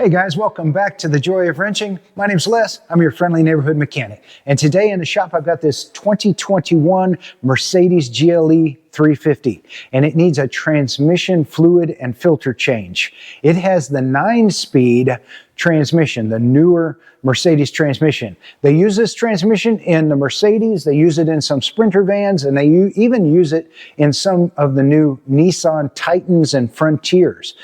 Hey guys, welcome back to The Joy of Wrenching. My name's Les, I'm your friendly neighborhood mechanic. And today in the shop I've got this 2021 Mercedes GLE 350, and it needs a transmission fluid and filter change. It has the 9-speed transmission, the newer Mercedes transmission. They use this transmission in the Mercedes, they use it in some Sprinter vans, and they even use it in some of the new Nissan Titans and Frontiers,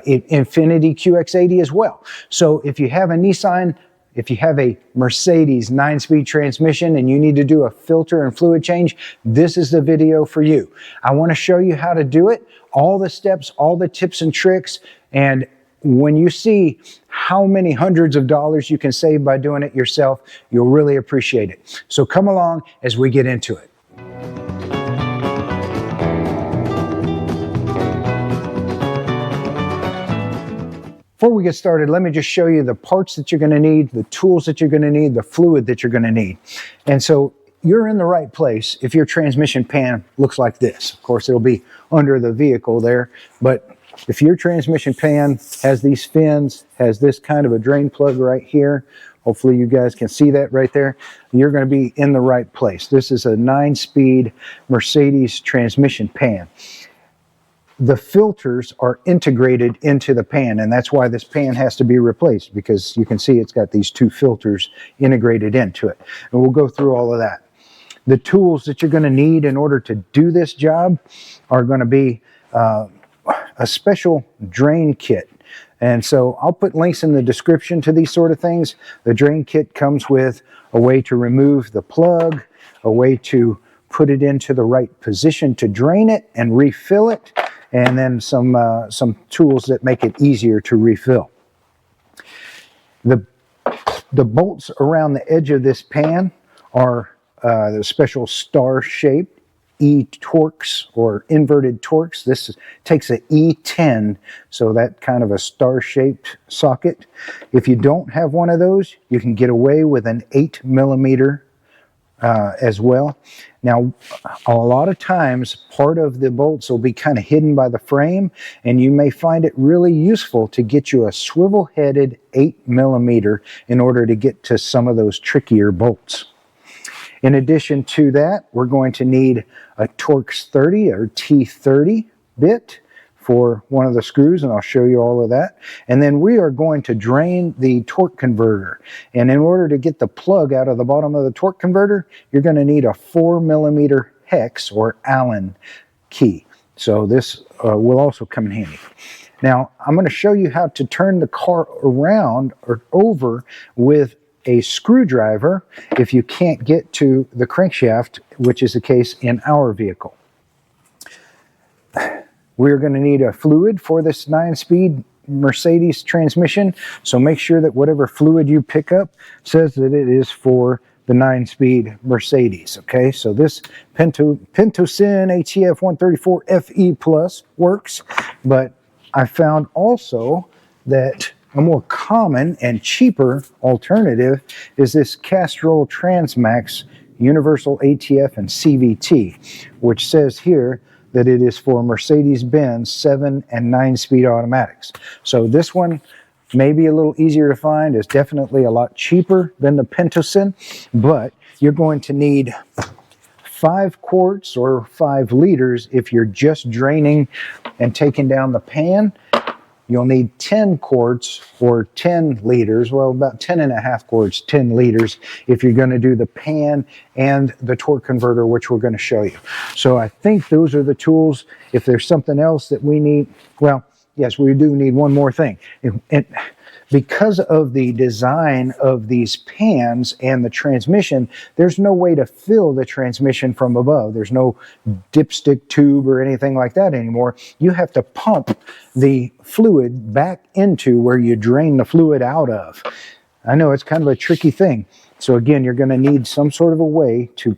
Infinity QX80 as well. So if you have a Nissan, if you have a Mercedes 9-speed transmission and you need to do a filter and fluid change, this is the video for you. I want to show you how to do it, all the steps, all the tips and tricks, and when you see how many hundreds of dollars you can save by doing it yourself, you'll really appreciate it. So come along as we get into it. Before we get started, let me just show you the parts that you're going to need, the tools that you're going to need, the fluid that you're going to need. And so you're in the right place if your transmission pan looks like this. Of course, it'll be under the vehicle there, but if your transmission pan has these fins, has this kind of a drain plug right here, hopefully you guys can see that right there, you're going to be in the right place. This is a 9-speed Mercedes transmission pan. The filters are integrated into the pan, and that's why this pan has to be replaced, because you can see it's got these 2 filters integrated into it. And we'll go through all of that. The tools that you're going to need in order to do this job are going to be a special drain kit. And so I'll put links in the description to these sort of things. The drain kit comes with a way to remove the plug, a way to put it into the right position to drain it and refill it, and then some tools that make it easier to refill. The bolts around the edge of this pan are the special star-shaped E-Torx or inverted Torx. This takes an E10, so that kind of a star-shaped socket. If you don't have one of those, you can get away with an 8mm as well. Now, a lot of times, part of the bolts will be kind of hidden by the frame, and you may find it really useful to get you a swivel-headed 8mm in order to get to some of those trickier bolts. In addition to that, we're going to need a Torx 30 or T30 bit for one of the screws, and I'll show you all of that. And then we are going to drain the torque converter. And in order to get the plug out of the bottom of the torque converter, you're going to need a 4mm hex or Allen key. So this will also come in handy. Now, I'm going to show you how to turn the car around or over with a screwdriver if you can't get to the crankshaft, which is the case in our vehicle. We're going to need a fluid for this 9-speed Mercedes transmission, so make sure that whatever fluid you pick up says that it is for the 9-speed Mercedes. Okay, so this Pentosyn ATF 134 FE Plus works, but I found also that a more common and cheaper alternative is this Castrol Transmax Universal ATF and CVT, which says here that it is for Mercedes-Benz 7 and 9-speed automatics. So this one may be a little easier to find. It's definitely a lot cheaper than the Pentosyn, but you're going to need 5 quarts or 5 liters if you're just draining and taking down the pan. You'll need 10 quarts or 10 liters, well, about 10.5 quarts, 10 liters, if you're going to do the pan and the torque converter, which we're going to show you. So I think those are the tools. If there's something else that we need, well, yes, we do need one more thing. Because of the design of these pans and the transmission, there's no way to fill the transmission from above. There's no dipstick tube or anything like that anymore. You have to pump the fluid back into where you drain the fluid out of. I know it's kind of a tricky thing. So again, you're going to need some sort of a way to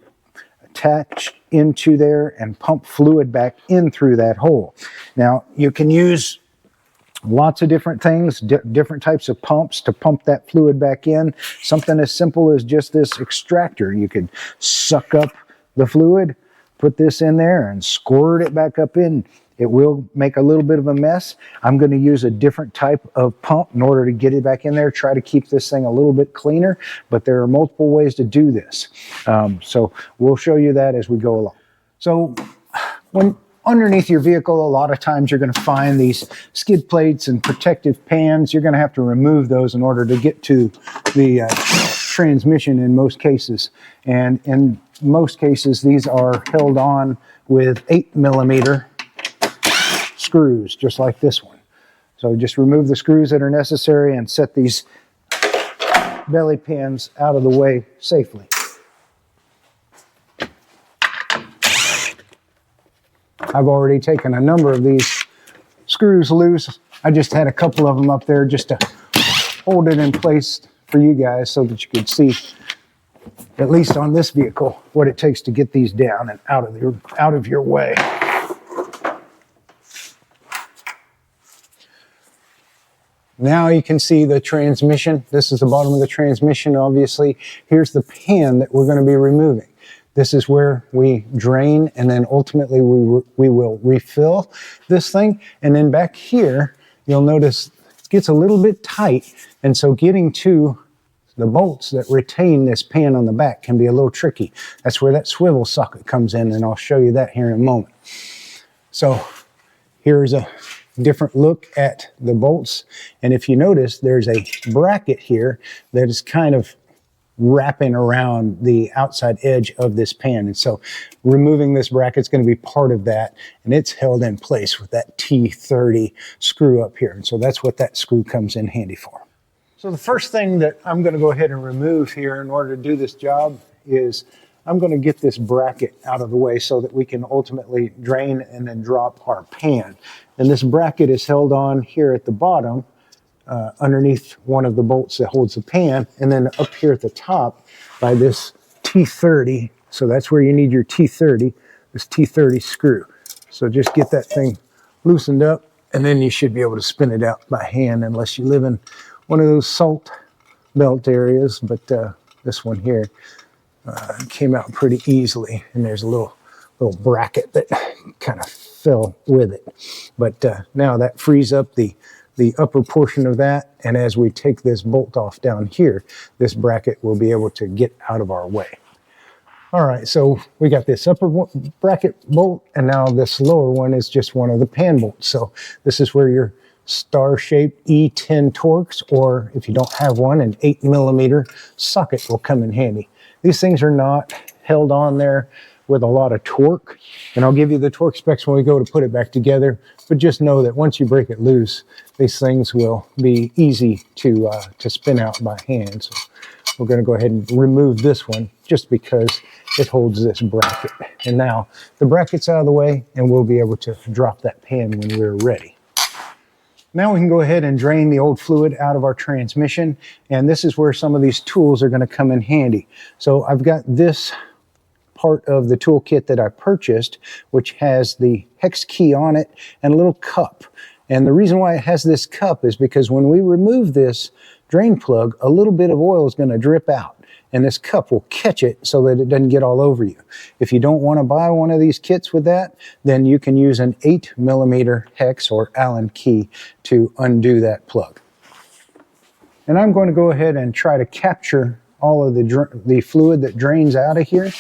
attach into there and pump fluid back in through that hole. Now, you can use lots of different things, different types of pumps to pump that fluid back in. Something as simple as just this extractor. You could suck up the fluid, put this in there and squirt it back up in It will make a little bit of a mess. I'm going to use a different type of pump in order to get it back in there, try to keep this thing a little bit cleaner, but there are multiple ways to do this. So we'll show you that as we go along. So when underneath your vehicle, a lot of times you're going to find these skid plates and protective pans. You're going to have to remove those in order to get to the transmission in most cases. And in most cases, these are held on with 8mm screws, just like this one. So just remove the screws that are necessary and set these belly pans out of the way safely. I've already taken a number of these screws loose. I just had a couple of them up there just to hold it in place for you guys so that you could see, at least on this vehicle, what it takes to get these down and out of your way. Now you can see the transmission. This is the bottom of the transmission, obviously. Here's the pan that we're going to be removing. This is where we drain, and then ultimately we will refill this thing. And then back here, you'll notice it gets a little bit tight, and so getting to the bolts that retain this pan on the back can be a little tricky. That's where that swivel socket comes in, and I'll show you that here in a moment. So here's a different look at the bolts, and if you notice, there's a bracket here that is kind of wrapping around the outside edge of this pan, and so removing this bracket is going to be part of that, and it's held in place with that T30 screw up here, and so that's what that screw comes in handy for. So the first thing that I'm going to go ahead and remove here in order to do this job is I'm going to get this bracket out of the way so that we can ultimately drain and then drop our pan. And this bracket is held on here at the bottom underneath one of the bolts that holds the pan, and then up here at the top by this T30. So that's where you need your T30, this T30 screw. So just get that thing loosened up, and then you should be able to spin it out by hand unless you live in one of those salt belt areas. But this one here came out pretty easily, and there's a little bracket that kind of fell with it. But now that frees up the upper portion of that, and as we take this bolt off down here, this bracket will be able to get out of our way. All right, so we got this upper bracket bolt, and now this lower one is just one of the pan bolts. So this is where your star-shaped E10 Torx, or if you don't have one, an 8mm socket will come in handy. These things are not held on there with a lot of torque, and I'll give you the torque specs when we go to put it back together, but just know that once you break it loose, these things will be easy to spin out by hand. So we're going to go ahead and remove this one just because it holds this bracket. And now the bracket's out of the way, and we'll be able to drop that pan when we're ready. Now we can go ahead and drain the old fluid out of our transmission, and this is where some of these tools are going to come in handy. So I've got this part of the toolkit that I purchased, which has the hex key on it and a little cup. And the reason why it has this cup is because when we remove this drain plug, a little bit of oil is going to drip out, and this cup will catch it so that it doesn't get all over you. If you don't want to buy one of these kits with that, then you can use an 8mm hex or Allen key to undo that plug. And I'm going to go ahead and try to capture all of the fluid that drains out of here.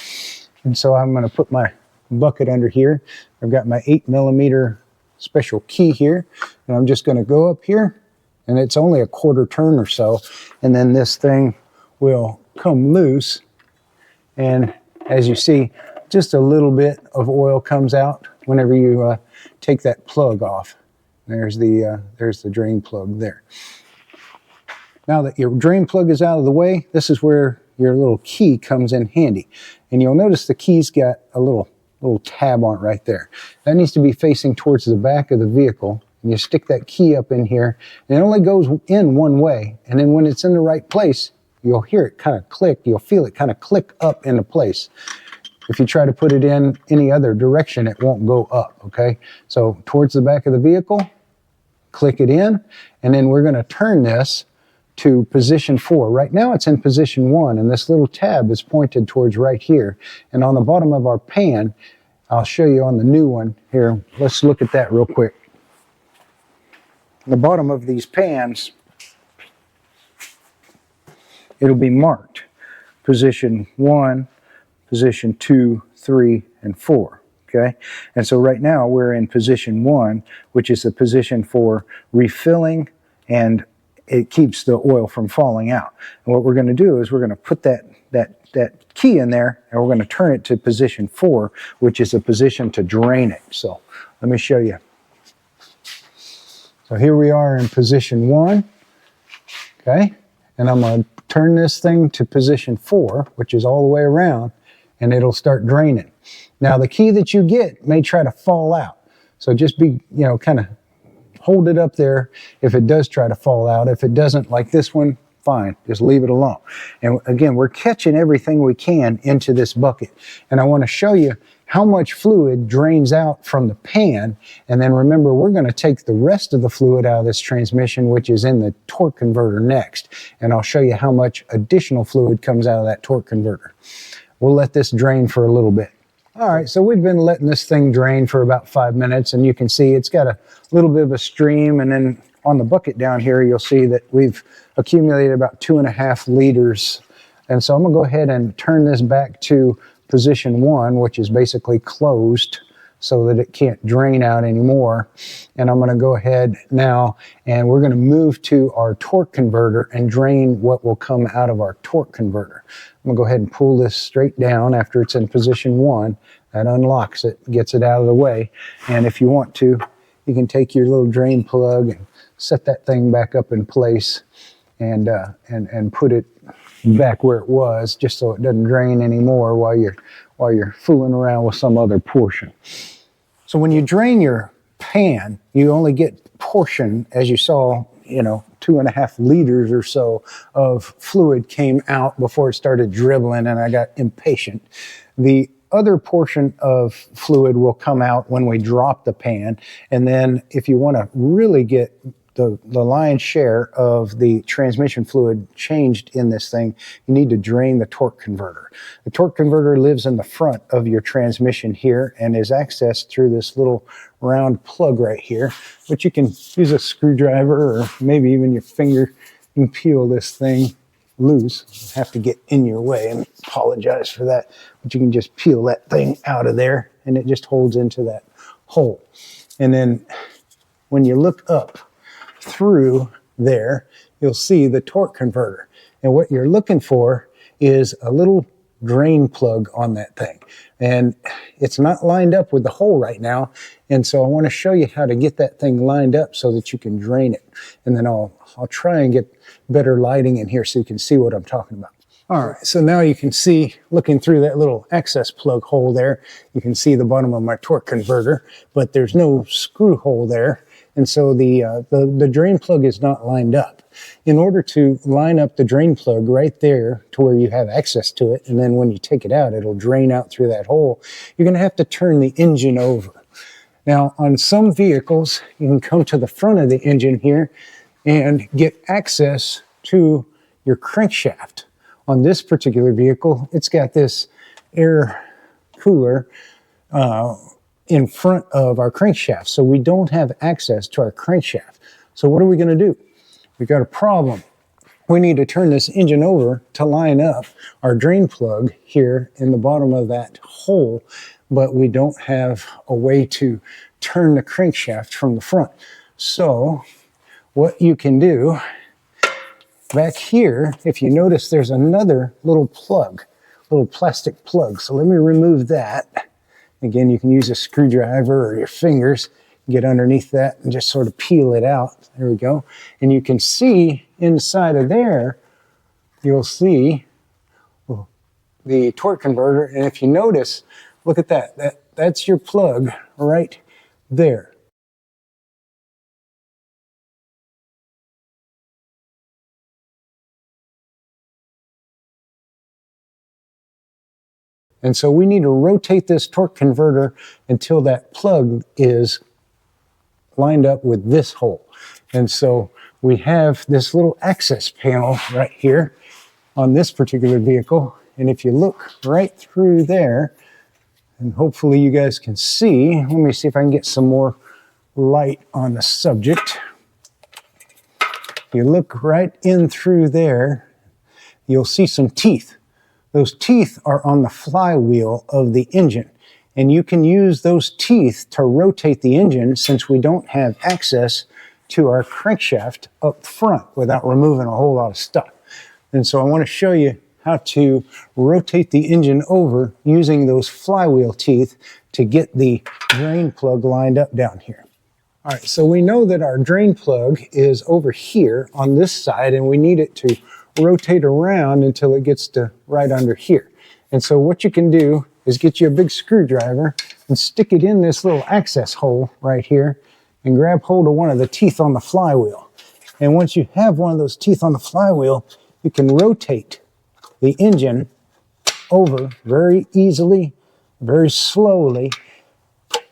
And so I'm going to put my bucket under here. I've got my 8mm special key here, and I'm just going to go up here, and it's only a quarter turn or so, and then this thing will come loose, and as you see, just a little bit of oil comes out whenever you take that plug off. There's the drain plug there. Now that your drain plug is out of the way, this is where your little key comes in handy, and you'll notice the key's got a little tab on it right there. That needs to be facing towards the back of the vehicle, and you stick that key up in here, and it only goes in one way, and then when it's in the right place, you'll hear it kind of click, you'll feel it kind of click up into place. If you try to put it in any other direction, it won't go up, okay? So towards the back of the vehicle, click it in, and then we're going to turn this to position 4. Right now it's in position 1, and this little tab is pointed towards right here. And on the bottom of our pan, I'll show you on the new one here. Let's look at that real quick. The bottom of these pans, it'll be marked position 1, position 2, 3, and 4. Okay, and so right now we're in position 1, which is the position for refilling, and it keeps the oil from falling out. And what we're going to do is we're going to put that key in there, and we're going to turn it to position 4, which is a position to drain it. So let me show you. So here we are in position 1, okay, and I'm going to turn this thing to position 4, which is all the way around, and it'll start draining. Now the key that you get may try to fall out, so just be, kind of hold it up there if it does try to fall out. If it doesn't, like this one, fine, just leave it alone. And again, we're catching everything we can into this bucket, and I want to show you how much fluid drains out from the pan. And then remember, we're going to take the rest of the fluid out of this transmission, which is in the torque converter next, and I'll show you how much additional fluid comes out of that torque converter. We'll let this drain for a little bit. All right, so we've been letting this thing drain for about 5 minutes, and you can see it's got a little bit of a stream, and then on the bucket down here, you'll see that we've accumulated about 2.5 liters. And so I'm gonna go ahead and turn this back to position 1, which is basically closed so that it can't drain out anymore. And I'm gonna go ahead now, and we're gonna move to our torque converter and drain what will come out of our torque converter. I'm gonna go ahead and pull this straight down after it's in position 1. That unlocks it, gets it out of the way. And if you want to, you can take your little drain plug and set that thing back up in place and put it back where it was, just so it doesn't drain anymore while you're fooling around with some other portion. So when you drain your pan, you only get portion, as you saw, 2.5 liters or so of fluid came out before it started dribbling, and I got impatient. The other portion of fluid will come out when we drop the pan, and then if you want to really get the lion's share of the transmission fluid changed in this thing, you need to drain the torque converter. The torque converter lives in the front of your transmission here and is accessed through this little round plug right here, but you can use a screwdriver or maybe even your finger and peel this thing loose. Have to get in your way, and apologize for that, but you can just peel that thing out of there and it just holds into that hole. And then when you look up through there, you'll see the torque converter, and what you're looking for is a little drain plug on that thing, and it's not lined up with the hole right now, and so I want to show you how to get that thing lined up so that you can drain it, and then I'll try and get better lighting in here so you can see what I'm talking about. All right, so now you can see, looking through that little access plug hole there, you can see the bottom of my torque converter, but there's no screw hole there. And so the drain plug is not lined up. In order to line up the drain plug right there to where you have access to it, and then when you take it out, it'll drain out through that hole, you're going to have to turn the engine over. Now, on some vehicles, you can come to the front of the engine here and get access to your crankshaft. On this particular vehicle, it's got this air cooler in front of our crankshaft, so we don't have access to our crankshaft. So what are we going to do? We got a problem. We need to turn this engine over to line up our drain plug here in the bottom of that hole, but we don't have a way to turn the crankshaft from the front. So what you can do, back here, if you notice, there's another little plug, little plastic plug. So let me remove that. Again, you can use a screwdriver or your fingers, get underneath that and just sort of peel it out. There we go. And you can see inside of there, you'll see the torque converter. And if you notice, look at that. That's your plug right there. And so we need to rotate this torque converter until that plug is lined up with this hole. And so we have this little access panel right here on this particular vehicle. And if you look right through there, And hopefully you guys can see. Let me see if I can get some more light on the subject. If you look right in through there, you'll see some teeth. Those teeth are on the flywheel of the engine. And you can use those teeth to rotate the engine since we don't have access to our crankshaft up front without removing a whole lot of stuff. And so I want to show you how to rotate the engine over using those flywheel teeth to get the drain plug lined up down here. All right, so we know that our drain plug is over here on this side, and we need it to rotate around until it gets to right under here. And so what you can do is get you a big screwdriver and stick it in this little access hole right here and grab hold of one of the teeth on the flywheel. And once you have one of those teeth on the flywheel, you can rotate the engine over very easily, very slowly,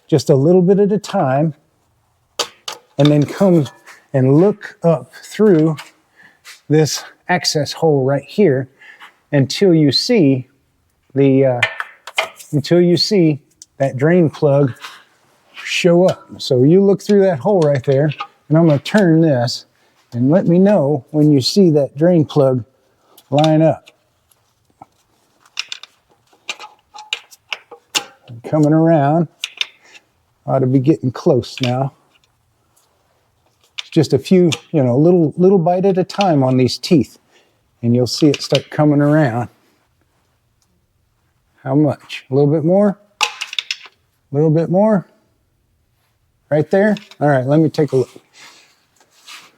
just a little bit at a time, and then come and look up through this access hole right here until you see the that drain plug show up. So you look through that hole right there, and I'm going to turn this and let me know when you see that drain plug line up. Coming around, ought to be getting close now. Just a few, little bite at a time on these teeth, and you'll see it start coming around. How much? A little bit more? A little bit more? Right there? All right, let me take a look.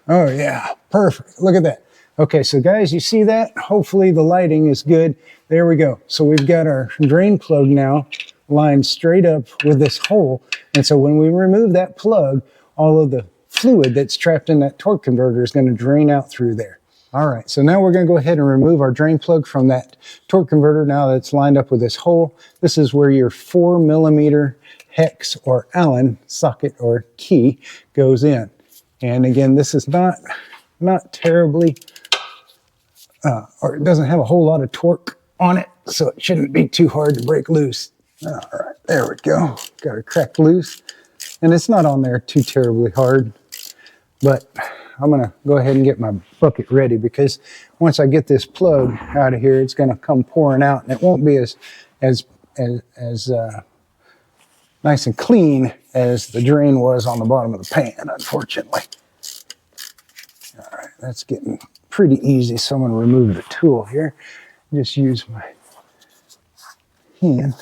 Oh yeah, perfect. Look at that. Okay, so guys, you see that? Hopefully the lighting is good. There we go. So we've got our drain plug now lined straight up with this hole. And so when we remove that plug, all of the fluid that's trapped in that torque converter is going to drain out through there. All right, so now we're going to go ahead and remove our drain plug from that torque converter now that's lined up with this hole. This is where your 4mm hex or Allen socket or key goes in. And again, this is not terribly, or it doesn't have a whole lot of torque on it, so it shouldn't be too hard to break loose. All right, there we go. Got it cracked loose. And it's not on there too terribly hard, but I'm gonna go ahead and get my bucket ready, because once I get this plug out of here, it's gonna come pouring out, and it won't be as nice and clean as the drain was on the bottom of the pan, unfortunately. All right, that's getting pretty easy, so I'm gonna remove the tool here. Just use my hand.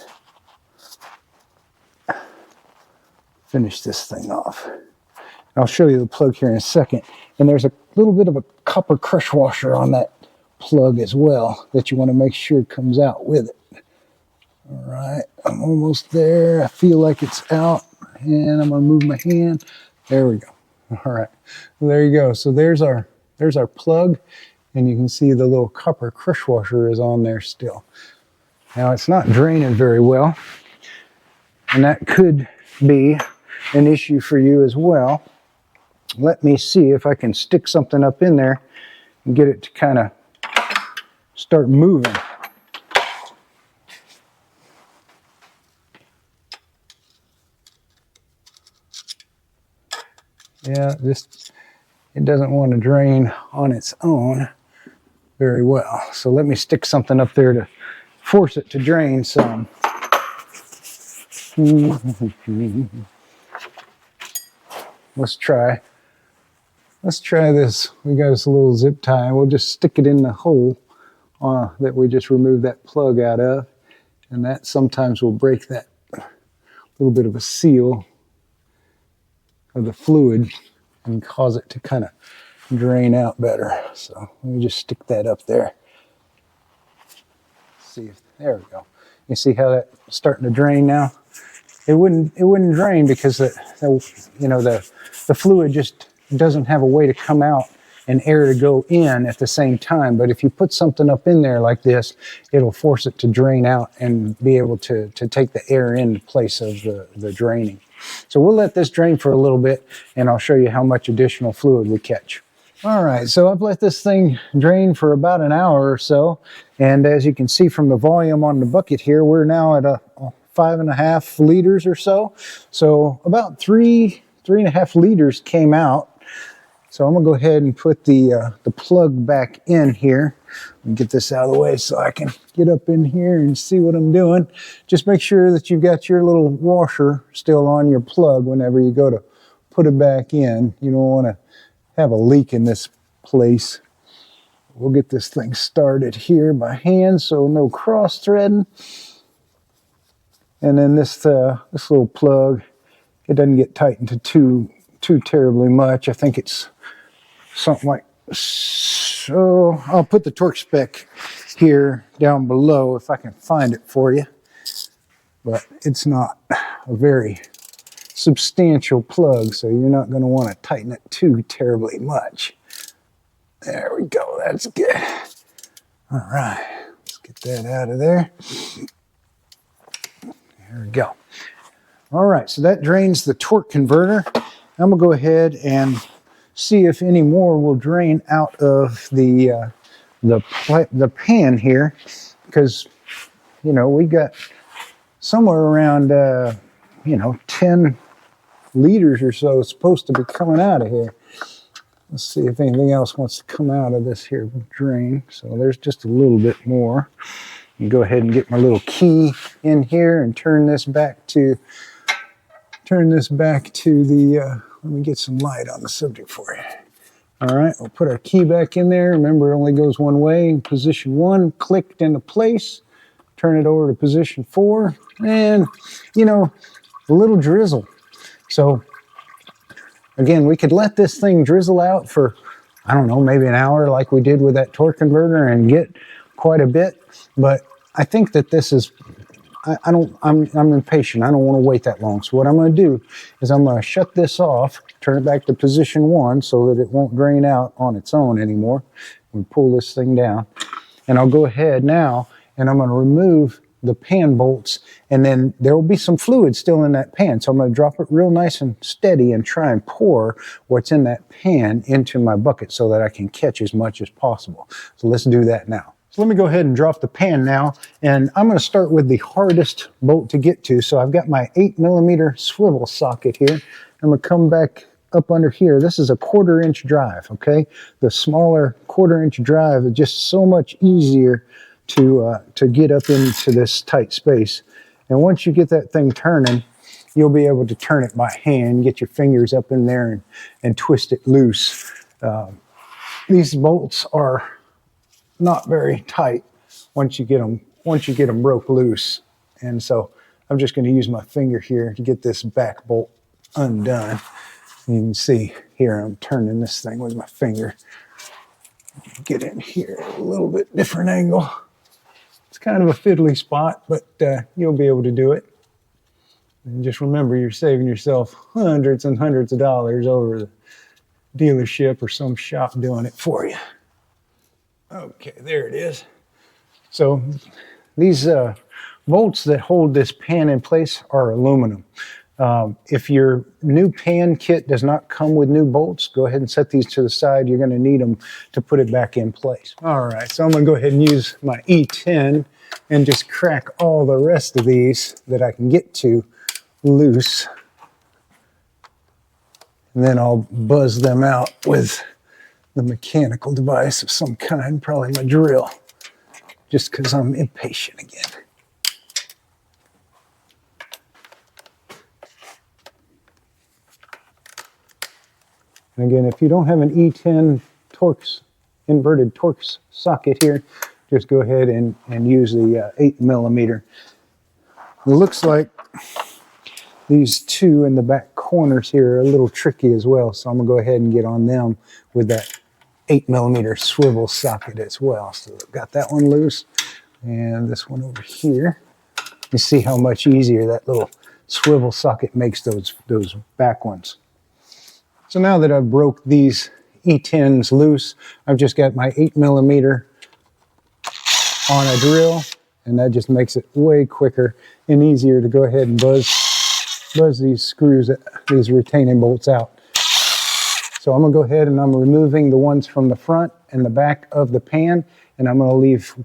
Finish this thing off. I'll show you the plug here in a second. And there's a little bit of a copper crush washer on that plug as well that you want to make sure comes out with it. All right, I'm almost there. I feel like it's out, and I'm gonna move my hand. There we go. All right, well, there you go. So there's our plug, and you can see the little copper crush washer is on there still. Now it's not draining very well, and that could be an issue for you as well. Let me see if I can stick something up in there and get it to kind of start moving. Yeah, it doesn't want to drain on its own very well. So let me stick something up there to force it to drain some. Let's try this. We got us a little zip tie. We'll just stick it in the hole that we just removed that plug out of. And that sometimes will break that little bit of a seal of the fluid and cause it to kind of drain out better. So let me just stick that up there. See if, there we go. You see how that's starting to drain now? It wouldn't drain because the fluid just doesn't have a way to come out and air to go in at the same time. But if you put something up in there like this, it'll force it to drain out and be able to take the air in place of the draining. So we'll let this drain for a little bit, and I'll show you how much additional fluid we catch. All right, so I've let this thing drain for about an hour or so, and as you can see from the volume on the bucket here, we're now at a 5.5 liters or so. So about 3.5 liters came out. So I'm gonna go ahead and put the plug back in here and get this out of the way so I can get up in here and see what I'm doing. Just make sure that you've got your little washer still on your plug whenever you go to put it back in. You don't want to have a leak in this place. We'll get this thing started here by hand, so no cross threading. And then this little plug, it doesn't get tightened to too terribly much. I think it's something like so. I'll put the torque spec here down below if I can find it for you. But it's not a very substantial plug, so you're not going to want to tighten it too terribly much. There we go. That's good. All right. Let's get that out of there. There we go. All right. So that drains the torque converter. I'm going to go ahead and see if any more will drain out of the pan here, because, you know, we got somewhere around, 10 liters or so supposed to be coming out of here. Let's see if anything else wants to come out of this here drain. So there's just a little bit more. You go ahead and get my little key in here and turn this back to the, let me get some light on the subject for you. All right, we'll put our key back in there. Remember, it only goes one way. Position 1, clicked into place. Turn it over to position 4. And, you know, a little drizzle. So, again, we could let this thing drizzle out for, I don't know, maybe an hour like we did with that torque converter and get quite a bit. But I think that this is, I'm impatient. I don't want to wait that long. So what I'm going to do is I'm going to shut this off, turn it back to position 1 so that it won't drain out on its own anymore. And pull this thing down. And I'll go ahead now and I'm going to remove the pan bolts, and then there will be some fluid still in that pan. So I'm going to drop it real nice and steady and try and pour what's in that pan into my bucket so that I can catch as much as possible. So let's do that now. So let me go ahead and drop the pan now, and I'm going to start with the hardest bolt to get to. So I've got my 8mm swivel socket here. I'm going to come back up under here. This is a 1/4-inch drive, okay? The smaller 1/4-inch drive is just so much easier to get up into this tight space. And once you get that thing turning, you'll be able to turn it by hand, get your fingers up in there and twist it loose. These bolts are not very tight once you get them broke loose. And so I'm just going to use my finger here to get this back bolt undone. You can see here I'm turning this thing with my finger. Get in here at a little bit different angle. It's kind of a fiddly spot, but you'll be able to do it. And just remember, you're saving yourself hundreds and hundreds of dollars over the dealership or some shop doing it for you. Okay, there it is. So these bolts that hold this pan in place are aluminum. If your new pan kit does not come with new bolts, go ahead and set these to the side. You're going to need them to put it back in place. All right, so I'm going to go ahead and use my E10 and just crack all the rest of these that I can get to loose. And then I'll buzz them out with the mechanical device of some kind, probably my drill, just because I'm impatient again. And again, if you don't have an E10 inverted Torx socket here, just go ahead and use the 8mm. It looks like these two in the back corners here are a little tricky as well, so I'm going to go ahead and get on them with that 8mm swivel socket as well. So I've got that one loose, and this one over here. You see how much easier that little swivel socket makes those back ones. So now that I've broke these E10s loose, I've just got my 8mm on a drill, and that just makes it way quicker and easier to go ahead and buzz these screws, these retaining bolts out. So I'm going to go ahead and I'm removing the ones from the front and the back of the pan, and I'm going to leave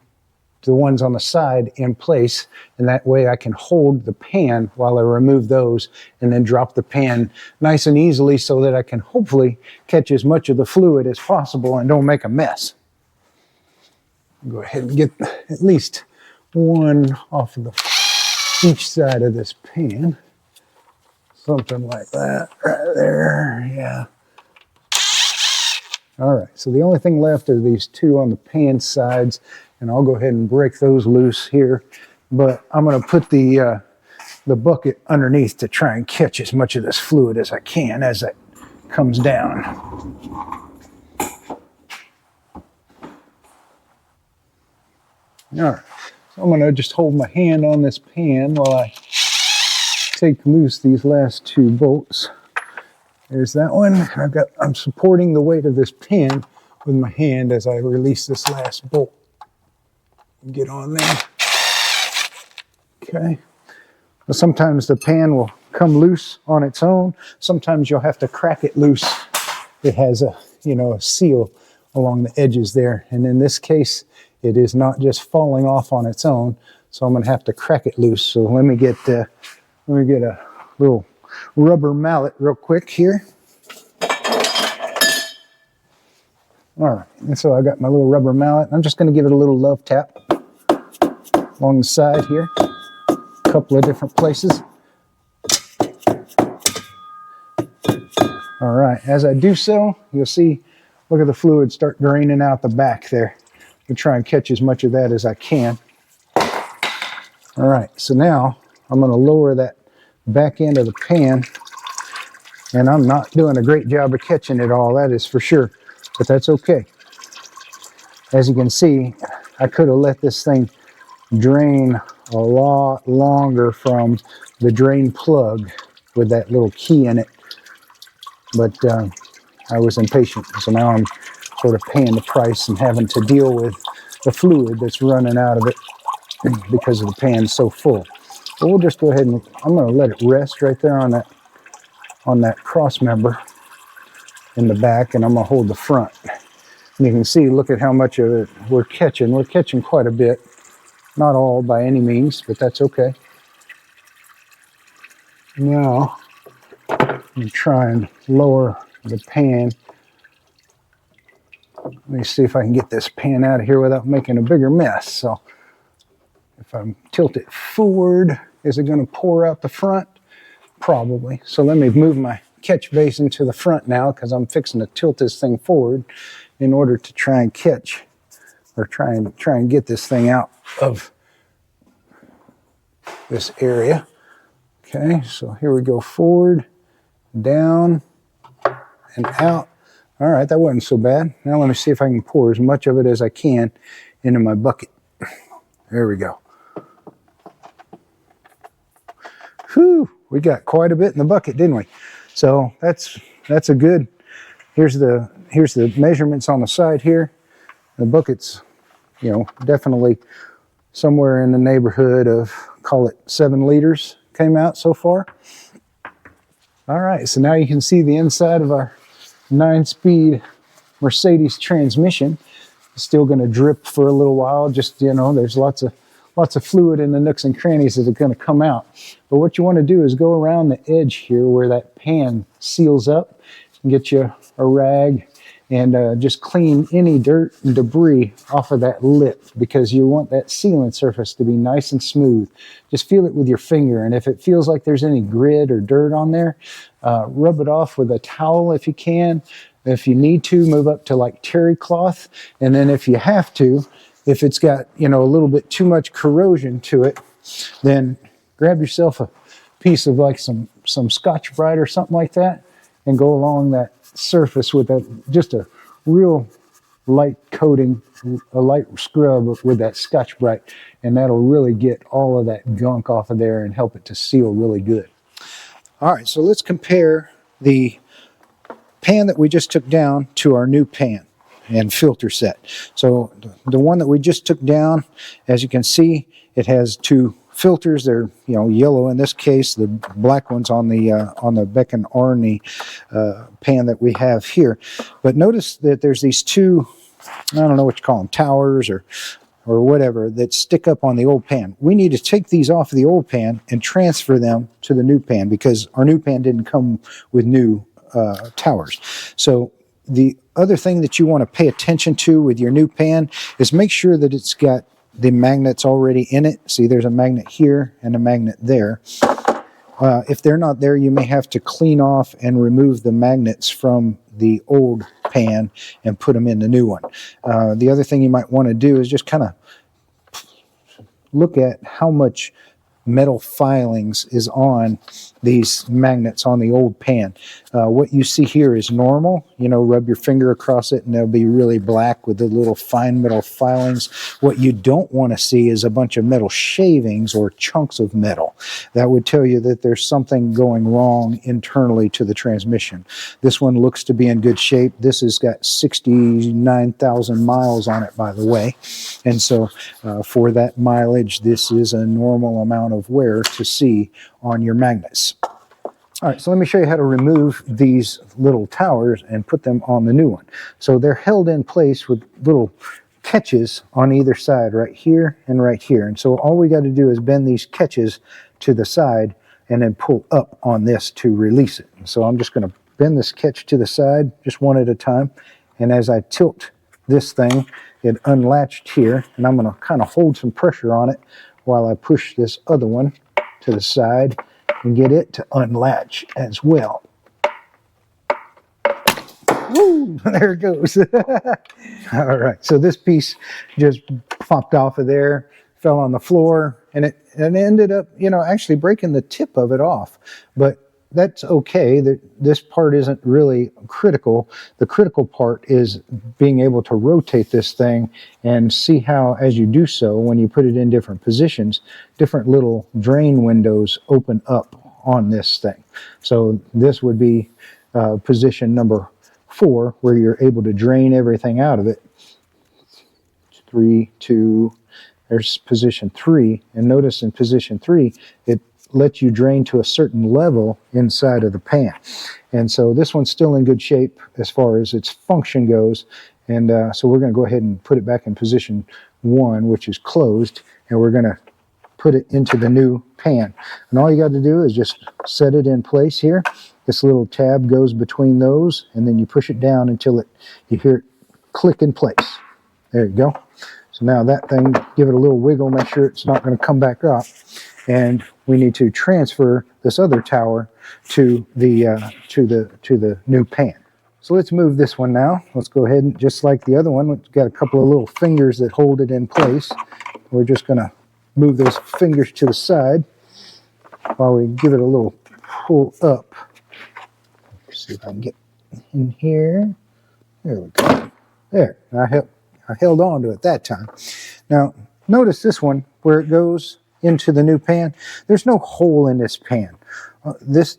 the ones on the side in place, and that way I can hold the pan while I remove those and then drop the pan nice and easily so that I can hopefully catch as much of the fluid as possible and don't make a mess. Go ahead and get at least one off of each side of this pan. Something like that right there, yeah. All right, so the only thing left are these two on the pan sides, and I'll go ahead and break those loose here. But I'm going to put the bucket underneath to try and catch as much of this fluid as I can as it comes down. All right, so I'm going to just hold my hand on this pan while I take loose these last two bolts. There's that one. I'm supporting the weight of this pan with my hand as I release this last bolt. Get on there. Okay. Well, sometimes the pan will come loose on its own. Sometimes you'll have to crack it loose. It has a seal along the edges there. And in this case, it is not just falling off on its own. So I'm going to have to crack it loose. So let me get a little rubber mallet real quick here. All right, and so I got my little rubber mallet. I'm just going to give it a little love tap along the side here, a couple of different places. All right, as I do so, you'll see, look at the fluid start draining out the back there. I'm try and catch as much of that as I can. All right, so now I'm going to lower that back end of the pan, and I'm not doing a great job of catching it all, that is for sure, but that's okay. As you can see, I could have let this thing drain a lot longer from the drain plug with that little key in it, but I was impatient, so now I'm sort of paying the price and having to deal with the fluid that's running out of it because of the pan so full. So we'll just go ahead and I'm going to let it rest right there on that cross member in the back, and I'm going to hold the front. And you can see, look at how much of it we're catching. We're catching quite a bit. Not all by any means, but that's okay. Now, I'm going to try and lower the pan. Let me see if I can get this pan out of here without making a bigger mess. So if I tilt it forward, is it going to pour out the front? Probably. So let me move my catch basin to the front now, because I'm fixing to tilt this thing forward in order to try and catch, or try and get this thing out of this area. Okay, so here we go, forward, down, and out. All right, that wasn't so bad. Now let me see if I can pour as much of it as I can into my bucket. There we go. Whew, we got quite a bit in the bucket, didn't we? So that's a good, here's the measurements on the side here. The bucket's, definitely somewhere in the neighborhood of, call it 7 liters came out so far. All right, so now you can see the inside of our 9-speed Mercedes transmission. It's still going to drip for a little while. Just, there's lots of fluid in the nooks and crannies that are going to come out. But what you want to do is go around the edge here where that pan seals up and get you a rag and just clean any dirt and debris off of that lip, because you want that sealant surface to be nice and smooth. Just feel it with your finger, and if it feels like there's any grit or dirt on there, rub it off with a towel if you can. If you need to, move up to like terry cloth, and then if you have to, if it's got a little bit too much corrosion to it, then grab yourself a piece of like some Scotch-Brite or something like that, and go along that surface with just a real light coating, a light scrub with that Scotch-Brite, and that'll really get all of that gunk off of there and help it to seal really good. All right, so let's compare the pan that we just took down to our new pan and filter set. So the one that we just took down, as you can see, it has 2 filters. They're yellow in this case. The black one's on the Beck and Arney pan that we have here. But notice that there's these 2, I don't know what you call them, towers or or whatever that stick up on the old pan. We need to take these off the old pan and transfer them to the new pan because our new pan didn't come with new towers. So the other thing that you want to pay attention to with your new pan is make sure that it's got the magnets already in it. See, there's a magnet here and a magnet there. If they're not there, you may have to clean off and remove the magnets from the old pan and put them in the new one. The other thing you might want to do is just kind of look at how much metal filings is on these magnets on the old pan. What you see here is normal. You know, rub your finger across it and they'll be really black with the little fine metal filings. What you don't want to see is a bunch of metal shavings or chunks of metal. That would tell you that there's something going wrong internally to the transmission. This one looks to be in good shape. This has got 69,000 miles on it, by the way. And so for that mileage, this is a normal amount of wear to see on your magnets. All right, so let me show you how to remove these little towers and put them on the new one. So they're held in place with little catches on either side, right here and right here. And so all we got to do is bend these catches to the side and then pull up on this to release it. And so I'm just going to bend this catch to the side, just one at a time. And as I tilt this thing, it unlatched here, and I'm going to kind of hold some pressure on it while I push this other one to the side and get it to unlatch as well. Woo, there it goes. All right, so this piece just popped off of there, fell on the floor, and it ended up, you know, actually breaking the tip of it off. But that's okay. This part isn't really critical. The critical part is being able to rotate this thing and see how, as you do so, when you put it in different positions, different little drain windows open up on this thing. So this would be position number 4, where you're able to drain everything out of it. 3, 2, there's position 3. And notice in position 3, it let you drain to a certain level inside of the pan. And so this one's still in good shape as far as its function goes. And so we're going to go ahead and put it back in position 1, which is closed, and we're going to put it into the new pan. And all you got to do is just set it in place here. This little tab goes between those, and then you push it down until you hear it click in place. There you go. So now that thing, give it a little wiggle, make sure it's not going to come back up. And we need to transfer this other tower to the new pan. So let's move this one now. Let's go ahead and, just like the other one, it's got a couple of little fingers that hold it in place. We're just going to move those fingers to the side while we give it a little pull up. Let's see if I can get in here. There we go. There. I held on to it that time. Now, notice this one, where it goes into the new pan. There's no hole in this pan. This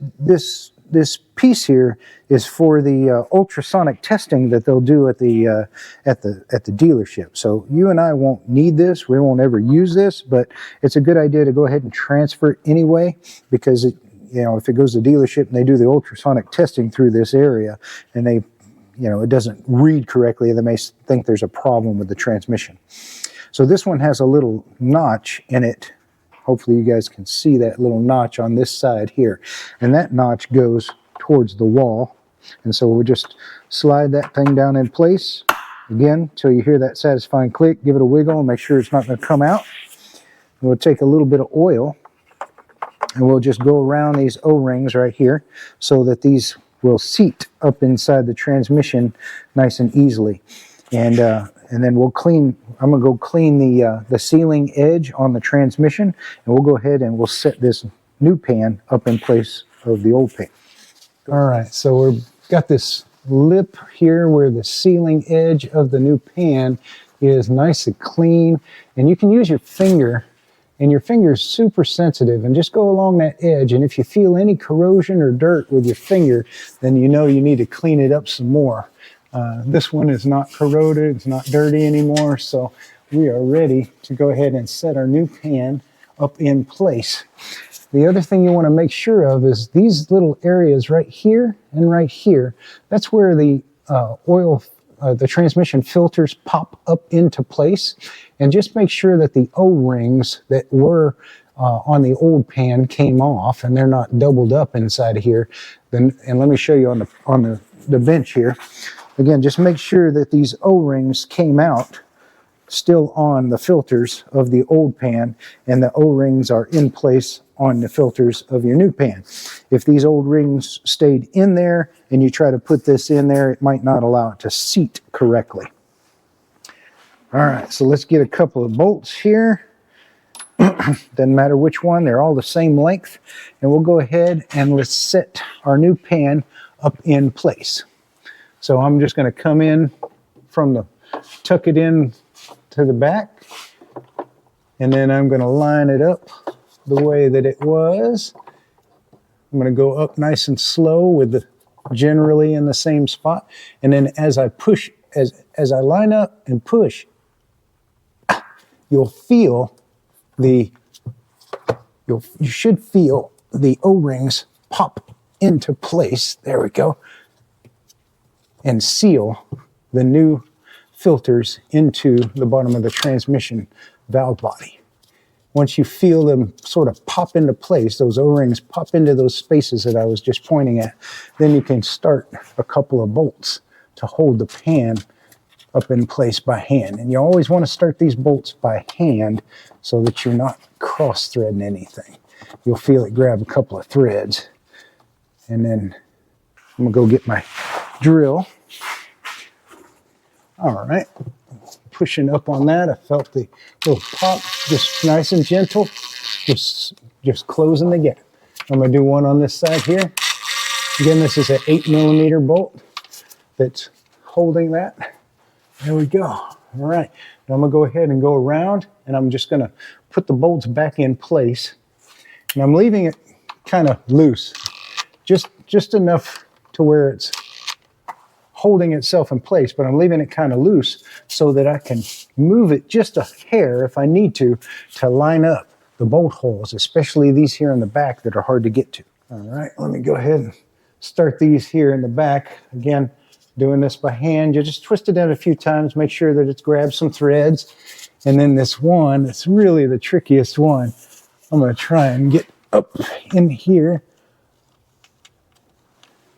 piece here is for the ultrasonic testing that they'll do at the dealership. So you and I won't need this. We won't ever use this, but it's a good idea to go ahead and transfer it anyway, because if it goes to the dealership and they do the ultrasonic testing through this area and it doesn't read correctly, they may think there's a problem with the transmission. So this one has a little notch in it. Hopefully you guys can see that little notch on this side here. And that notch goes towards the wall. And so we'll just slide that thing down in place. Again, until you hear that satisfying click, give it a wiggle and make sure it's not going to come out. And we'll take a little bit of oil and we'll just go around these O-rings right here so that these will seat up inside the transmission nice and easily. And then we'll clean, I'm going to go clean the sealing edge on the transmission, and we'll go ahead and we'll set this new pan up in place of the old pan. All right, so we've got this lip here where the sealing edge of the new pan is nice and clean, and you can use your finger, and your finger is super sensitive, and just go along that edge, and if you feel any corrosion or dirt with your finger, then you know you need to clean it up some more. This one is not corroded, it's not dirty anymore, so we are ready to go ahead and set our new pan up in place. The other thing you want to make sure of is these little areas right here and right here. That's where the oil the transmission filters pop up into place, and just make sure that the O-rings that were on the old pan came off and they're not doubled up inside of here. Then, and let me show you on the bench here. Again, just make sure that these O-rings came out still on the filters of the old pan, and the O-rings are in place on the filters of your new pan. If these old rings stayed in there and you try to put this in there, it might not allow it to seat correctly. All right, so let's get a couple of bolts here. Doesn't matter which one, they're all the same length. And we'll go ahead and let's set our new pan up in place. So I'm just going to come in from the, tuck it in to the back, and then I'm going to line it up the way that it was. I'm going to go up nice and slow with the generally in the same spot, and then as I push, as I line up and push, you'll feel the you should feel the O-rings pop into place. There we go, and seal the new filters into the bottom of the transmission valve body. Once you feel them sort of pop into place, those O-rings pop into those spaces that I was just pointing at, then you can start a couple of bolts to hold the pan up in place by hand. And you always want to start these bolts by hand so that you're not cross-threading anything. You'll feel it grab a couple of threads. And then I'm going to go get my drill. All right, pushing up on that, I felt the little pop, just nice and gentle, just closing the gap. I'm going to do one on this side here. Again, this is an 8mm bolt that's holding that. There we go. All right, now I'm going to go ahead and go around, and I'm just going to put the bolts back in place. And I'm leaving it kind of loose, just enough to where it's holding itself in place, but I'm leaving it kind of loose so that I can move it just a hair if I need to line up the bolt holes, especially these here in the back that are hard to get to. All right, let me go ahead and start these here in the back. Again, doing this by hand. You just twist it out a few times, make sure that it's grabbed some threads. And then this one, it's really the trickiest one. I'm going to try and get up in here.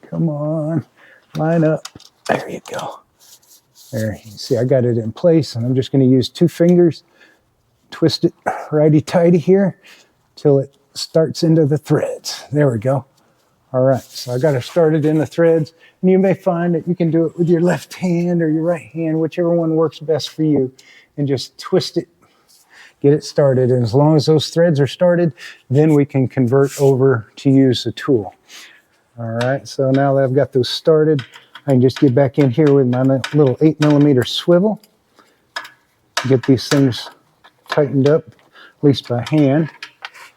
Come on, line up. There you go. There, you see I got it in place, and I'm just going to use 2 fingers, twist it righty-tighty here till it starts into the threads. There we go. All right, so I got it started in the threads, and you may find that you can do it with your left hand or your right hand, whichever one works best for you, and just twist it, get it started. And as long as those threads are started, then we can convert over to use the tool. All right, so now that I've got those started, I can just get back in here with my little 8mm swivel, get these things tightened up, at least by hand.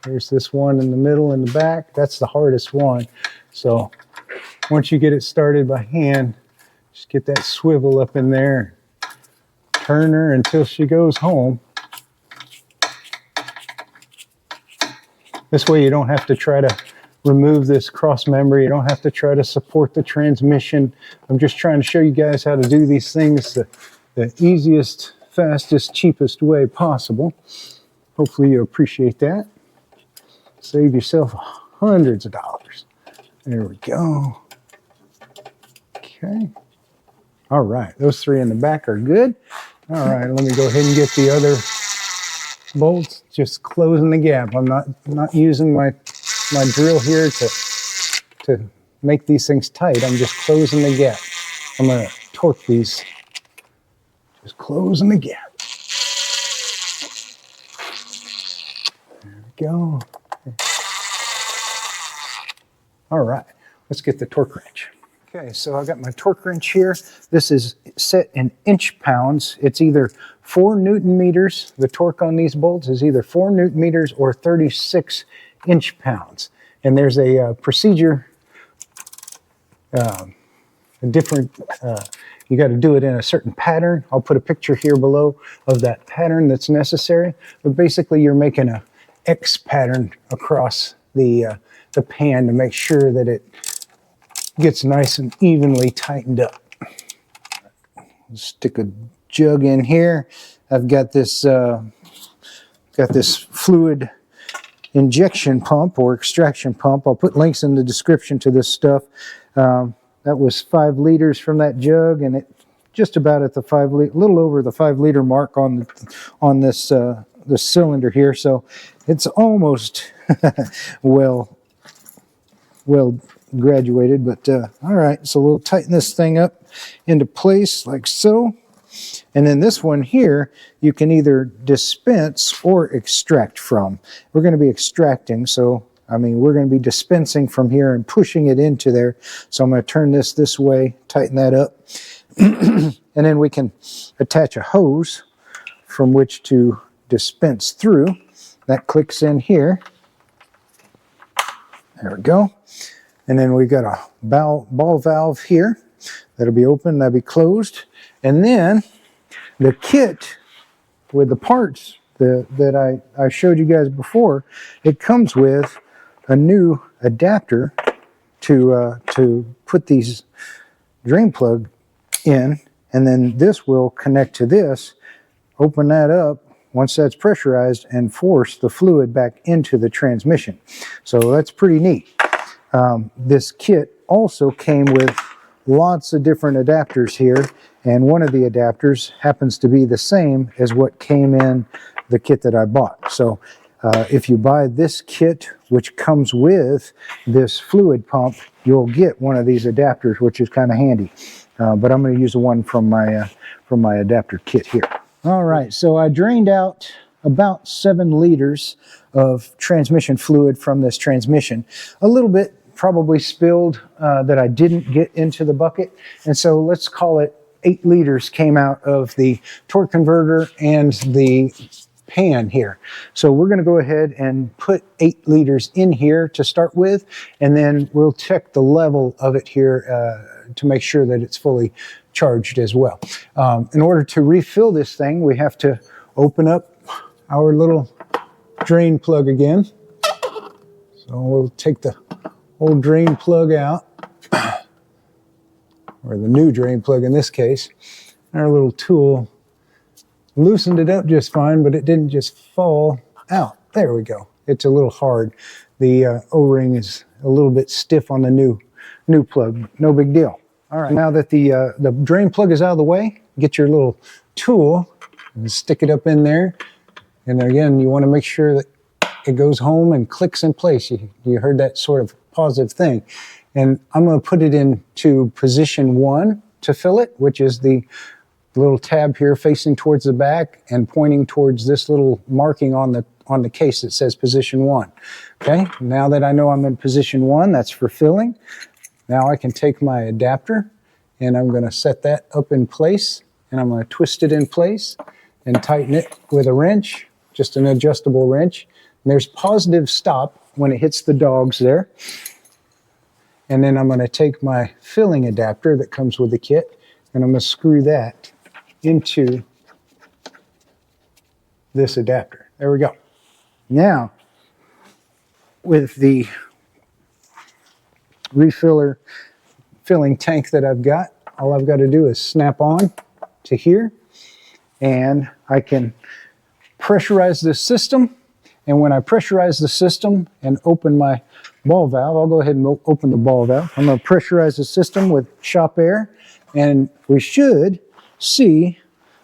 There's this one in the middle and the back. That's the hardest one. So once you get it started by hand, just get that swivel up in there, turn her until she goes home. This way you don't have to try to remove this cross member. You don't have to try to support the transmission. I'm just trying to show you guys how to do these things the easiest, fastest, cheapest way possible. Hopefully you appreciate that. Save yourself hundreds of dollars. There we go. Okay. All right, those 3 in the back are good. All right, let me go ahead and get the other bolts, just closing the gap. I'm not using my drill here to make these things tight. I'm just closing the gap. I'm going to torque these, just closing the gap. There we go. All right, let's get the torque wrench. Okay, so I got my torque wrench here. This is set in inch-pounds. It's either 4 Newton meters. The torque on these bolts is either 4 Newton meters or 36 inch-pounds. And there's a procedure, you got to do it in a certain pattern. I'll put a picture here below of that pattern that's necessary. But basically, you're making a X pattern across the pan to make sure that it gets nice and evenly tightened up. Stick a jug in here. I've got this fluid injection pump or extraction pump. I'll put links in the description to this stuff. That was 5 liters from that jug, and it just about at the little over the 5 liter mark on this this cylinder here. So it's almost well graduated, but all right. So we'll tighten this thing up into place like so. And then this one here, you can either dispense or extract from. We're going to be extracting, so we're going to be dispensing from here and pushing it into there. So I'm going to turn this way, tighten that up. And then we can attach a hose from which to dispense through. That clicks in here. There we go. And then we've got a ball valve here. That'll be open, that'll be closed. And then the kit with the parts that I showed you guys before, it comes with a new adapter to put these drain plug in, and then this will connect to this, open that up once that's pressurized, and force the fluid back into the transmission. So that's pretty neat. This kit also came with lots of different adapters here, and one of the adapters happens to be the same as what came in the kit that I bought. So if you buy this kit, which comes with this fluid pump, you'll get one of these adapters, which is kind of handy. But I'm going to use the one from my adapter kit here. All right, so I drained out about 7 liters of transmission fluid from this transmission. A little bit probably spilled that I didn't get into the bucket, and so let's call it 8 liters came out of the torque converter and the pan here. So we're going to go ahead and put 8 liters in here to start with, and then we'll check the level of it here to make sure that it's fully charged as well. In order to refill this thing, we have to open up our little drain plug again. So we'll take the old drain plug out, or the new drain plug in this case. Our little tool loosened it up just fine, but it didn't just fall out. There we go. It's a little hard. The O-ring is a little bit stiff on the new plug. No big deal. All right, now that the drain plug is out of the way, get your little tool and stick it up in there. And again, you want to make sure that it goes home and clicks in place. You heard that sort of positive thing. And I'm going to put it into position 1 to fill it, which is the little tab here facing towards the back and pointing towards this little marking on the case that says position 1. Okay, now that I know I'm in position 1, that's for filling. Now I can take my adapter and I'm going to set that up in place, and I'm going to twist it in place and tighten it with a wrench, just an adjustable wrench. And there's positive stop when it hits the dogs there. And then I'm going to take my filling adapter that comes with the kit, and I'm going to screw that into this adapter. There we go. Now, with the filling tank that I've got, all I've got to do is snap on to here, and I can pressurize this system. And when I pressurize the system and open my ball valve, I'll go ahead and open the ball valve. I'm going to pressurize the system with shop air, and we should see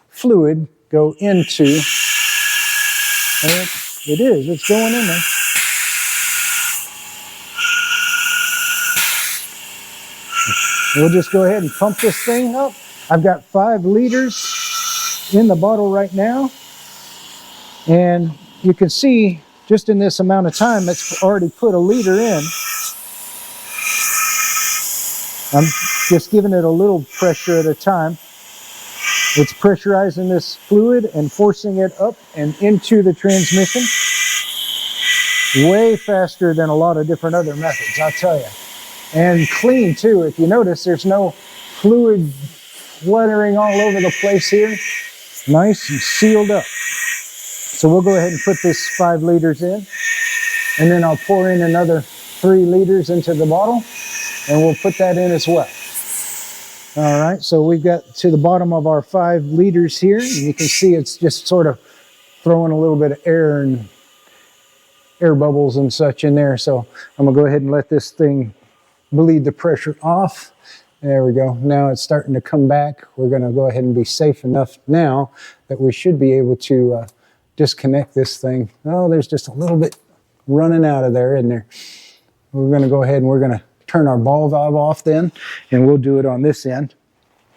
fluid go into, and it is, it's going in there. We'll just go ahead and pump this thing up. I've got 5 liters in the bottle right now, and you can see just in this amount of time, it's already put a liter in. I'm just giving it a little pressure at a time. It's pressurizing this fluid and forcing it up and into the transmission. Way faster than a lot of different other methods, I'll tell you. And clean too. If you notice, there's no fluid fluttering all over the place here. Nice and sealed up. So we'll go ahead and put this 5 liters in, and then I'll pour in another 3 liters into the bottle, and we'll put that in as well. All right, so we've got to the bottom of our 5 liters here, and you can see it's just sort of throwing a little bit of air and air bubbles and such in there. So I'm gonna go ahead and let this thing bleed the pressure off. There we go. Now it's starting to come back. We're gonna go ahead and be safe enough now that we should be able to disconnect this thing. Oh, there's just a little bit running out of there, isn't there? We're gonna go ahead and we're gonna turn our ball valve off then, and we'll do it on this end.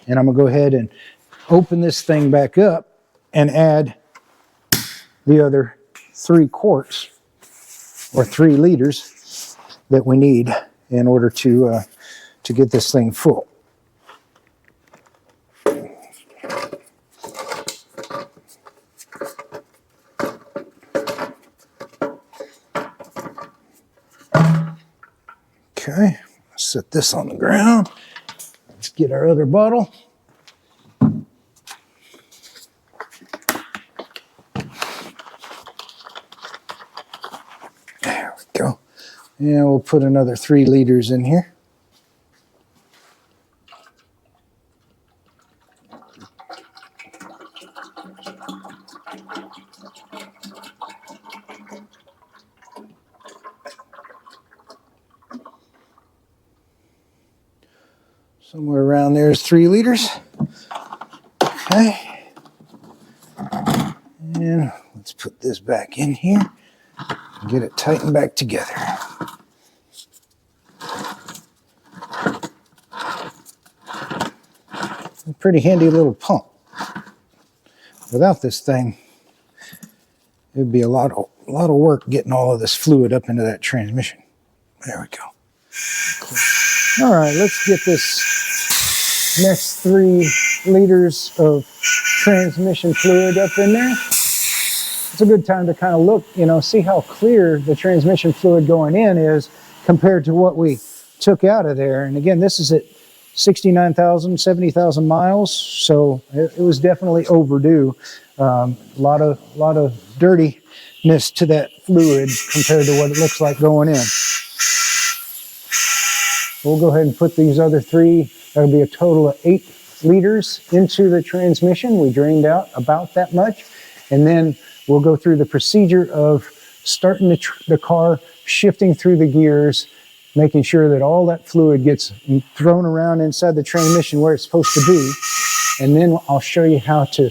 And I'm gonna go ahead and open this thing back up and add the other 3 quarts or 3 liters that we need in order to get this thing full. Okay, set this on the ground. Let's get our other bottle. There we go. And we'll put another 3 liters in here. Somewhere around there is 3 liters. Okay. And let's put this back in here and get it tightened back together. A pretty handy little pump. Without this thing, it would be a lot of work getting all of this fluid up into that transmission. There we go. All right, let's get this next 3 liters of transmission fluid up in there. It's a good time to kind of look, see how clear the transmission fluid going in is compared to what we took out of there. And again, this is at 69,000, 70,000 miles, so it was definitely overdue. A lot of dirtiness to that fluid compared to what it looks like going in. We'll go ahead and put these other 3, that'll be a total of 8 liters into the transmission. We drained out about that much. And then we'll go through the procedure of starting the car, shifting through the gears, making sure that all that fluid gets thrown around inside the transmission where it's supposed to be. And then I'll show you how to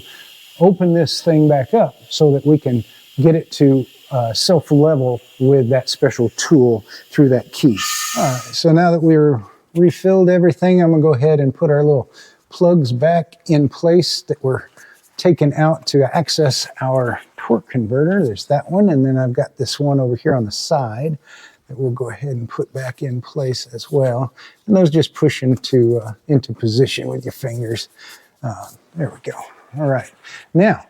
open this thing back up so that we can get it to self-level with that special tool through that key. All right, so now that we're refilled everything, I'm gonna go ahead and put our little plugs back in place that were taken out to access our torque converter. There's that one, and then I've got this one over here on the side that we'll go ahead and put back in place as well. And those just push into position with your fingers. There we go. All right, now,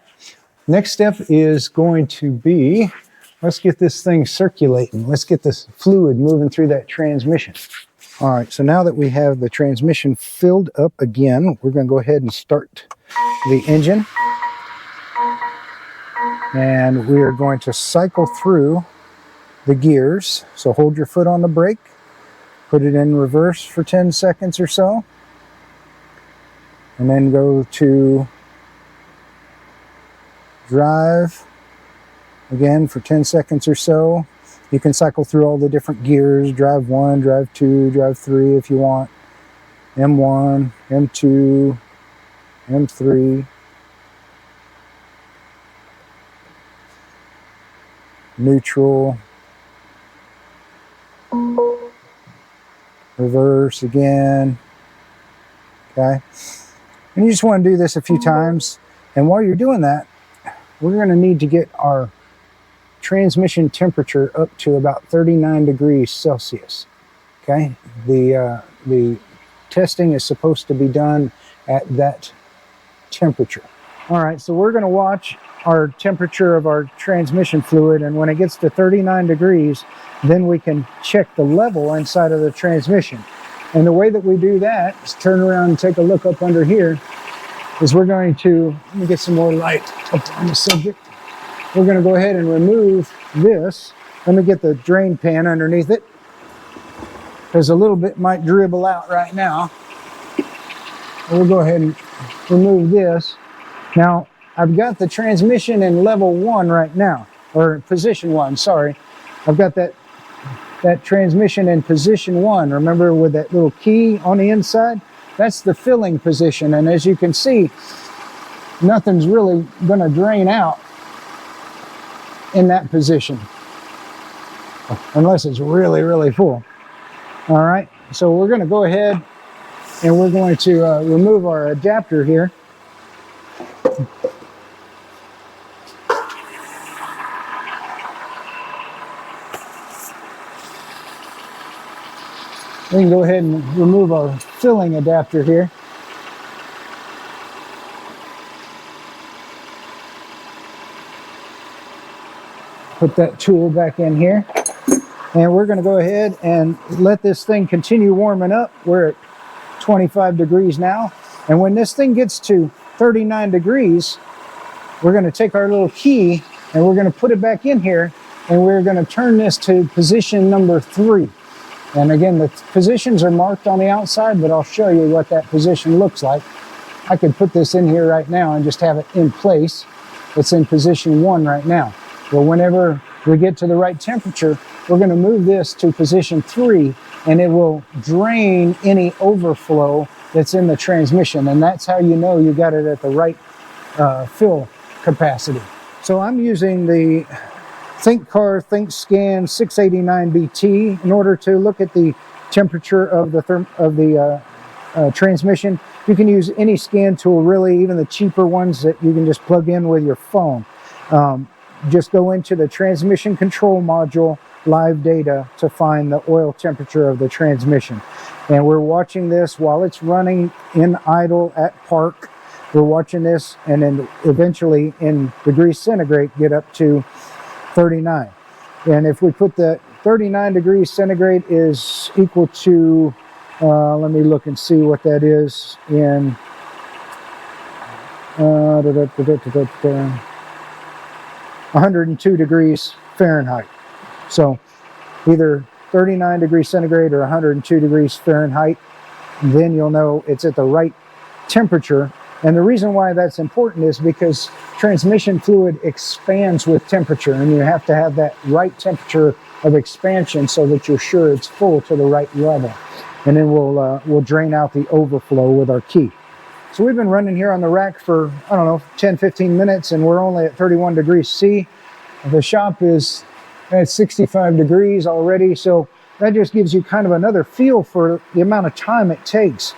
next step is going to be, let's get this thing circulating. Let's get this fluid moving through that transmission. All right, so now that we have the transmission filled up again, we're going to go ahead and start the engine. And we are going to cycle through the gears. So hold your foot on the brake, put it in reverse for 10 seconds or so, and then go to drive again for 10 seconds or so. You can cycle through all the different gears, drive 1, drive 2, drive 3 if you want. M1, M2, M3. Neutral. Reverse again. Okay. And you just want to do this a few times. And while you're doing that, we're going to need to get our transmission temperature up to about 39 degrees Celsius. Okay, the testing is supposed to be done at that temperature. All right, so we're going to watch our temperature of our transmission fluid, and when it gets to 39 degrees, then we can check the level inside of the transmission. And the way that we do that is turn around and take a look up under here. Is we're going to, let me get some more light up on the subject. We're going to go ahead and remove this. Let me get the drain pan underneath it, because a little bit might dribble out right now. We'll go ahead and remove this. Now, I've got the transmission in level 1 right now, or position 1, sorry. I've got that transmission in position 1. Remember with that little key on the inside? That's the filling position, and as you can see, nothing's really going to drain out in that position, unless it's really, really full. All right, so we're going to go ahead and we're going to remove our adapter here. We can go ahead and remove our filling adapter here. Put that tool back in here. And we're going to go ahead and let this thing continue warming up. We're at 25 degrees now. And when this thing gets to 39 degrees, we're going to take our little key and we're going to put it back in here. And we're going to turn this to position number 3. And again, the positions are marked on the outside, but I'll show you what that position looks like. I could put this in here right now and just have it in place. It's in position 1 right now. Well, whenever we get to the right temperature, we're going to move this to position 3, and it will drain any overflow that's in the transmission. And that's how you know you got it at the right fill capacity. So I'm using the ThinkCar ThinkScan 689BT in order to look at the temperature of the transmission. You can use any scan tool, really, even the cheaper ones that you can just plug in with your phone. Just go into the transmission control module, live data, to find the oil temperature of the transmission. And we're watching this while it's running in idle at park. We're watching this, and then eventually in degrees centigrade get up to 39. And if we put the 39 degrees centigrade is equal to, let me look and see what that is in 102 degrees Fahrenheit. So either 39 degrees centigrade or 102 degrees Fahrenheit, then you'll know it's at the right temperature. And the reason why that's important is because transmission fluid expands with temperature, and you have to have that right temperature of expansion so that you're sure it's full to the right level. And then we'll drain out the overflow with our key. So we've been running here on the rack for, I don't know, 10, 15 minutes, and we're only at 31 degrees C. The shop is at 65 degrees already, so that just gives you kind of another feel for the amount of time it takes.